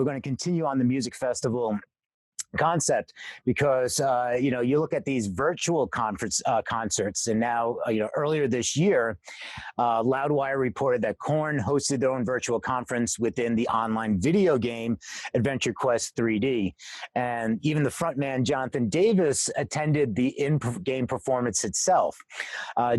we're going to continue on the music festival concept because you look at these virtual concerts, and now earlier this year, Loudwire reported that Korn hosted their own virtual conference within the online video game Adventure Quest 3D, and even the frontman Jonathan Davis attended the in-game performance itself.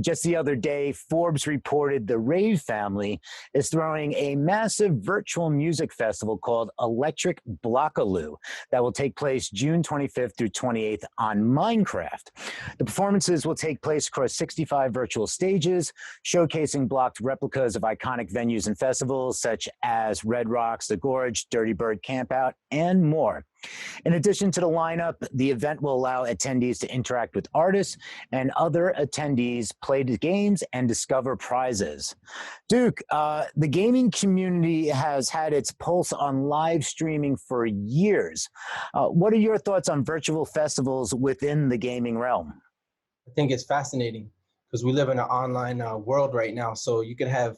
Just the other day, Forbes reported the Rave family is throwing a massive virtual music festival called Electric Blockaloo that will take place June 25th through 28th on Minecraft. The performances will take place across 65 virtual stages, showcasing blocked replicas of iconic venues and festivals such as Red Rocks, The Gorge, Dirty Bird Campout, and more. In addition to the lineup, the event will allow attendees to interact with artists and other attendees, play the games, and discover prizes. Duke, the gaming community has had its pulse on live streaming for years. What are your thoughts on virtual festivals within the gaming realm? I think it's fascinating because we live in an online world right now. So you could have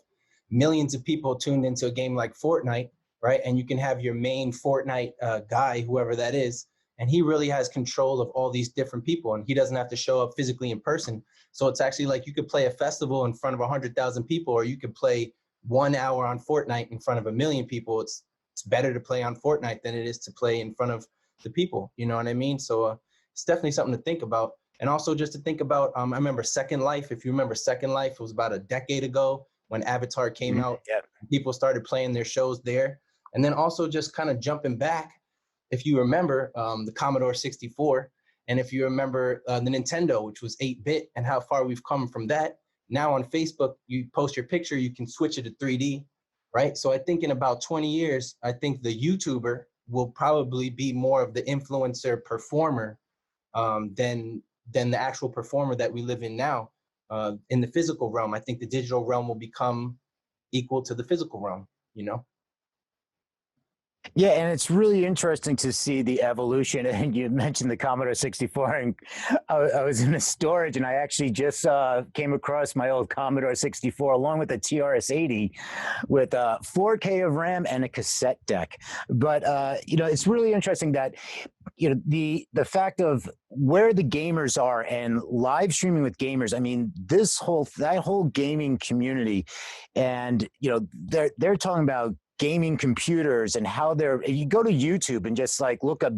millions of people tuned into a game like Fortnite, right? And you can have your main Fortnite guy, whoever that is, and he really has control of all these different people, and he doesn't have to show up physically in person. So it's actually like you could play a festival in front of 100,000 people, or you could play 1 hour on Fortnite in front of 1 million people. It's better to play on Fortnite than it is to play in front of the people. You know what I mean? So it's definitely something to think about. And also just to think about, I remember Second Life. If you remember Second Life, it was about a decade ago when Avatar came out. Yeah. People started playing their shows there. And then also just kind of jumping back, if you remember the Commodore 64, and if you remember the Nintendo, which was 8-bit, and how far we've come from that. Now on Facebook, you post your picture, you can switch it to 3D, right? So I think in about 20 years, I think the YouTuber will probably be more of the influencer performer than the actual performer that we live in now. In the physical realm, I think the digital realm will become equal to the physical realm, you know? Yeah, and it's really interesting to see the evolution. And you mentioned the Commodore 64, and I was in a storage, and I actually just came across my old Commodore 64 along with the TRS-80 with 4K of RAM and a cassette deck. But it's really interesting that the fact of where the gamers are and live streaming with gamers. I mean, that whole gaming community, and they're talking about gaming computers and how you go to YouTube and just like look up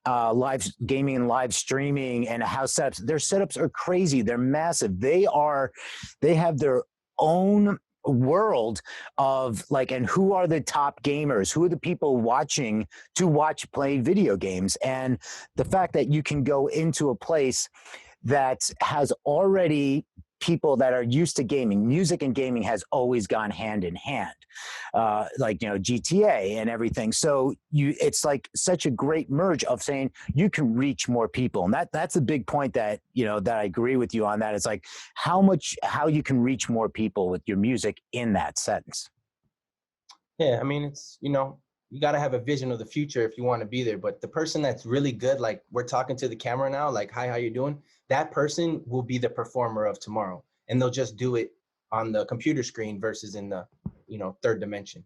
live gaming and live streaming and how their setups are crazy. They're massive. They have their own world of and who are the top gamers, who are the people watching to play video games. And the fact that you can go into a place that has already people that are used to gaming. Music and gaming has always gone hand in hand, GTA and everything. So it's like such a great merge of saying you can reach more people, and that's a big point that that I agree with you on. That it's like how you can reach more people with your music in that sense. Yeah, I mean, it's you got to have a vision of the future if you want to be there. But the person that's really good, like we're talking to the camera now, like, hi, how you doing? That person will be the performer of tomorrow. And they'll just do it on the computer screen versus in the, third dimension.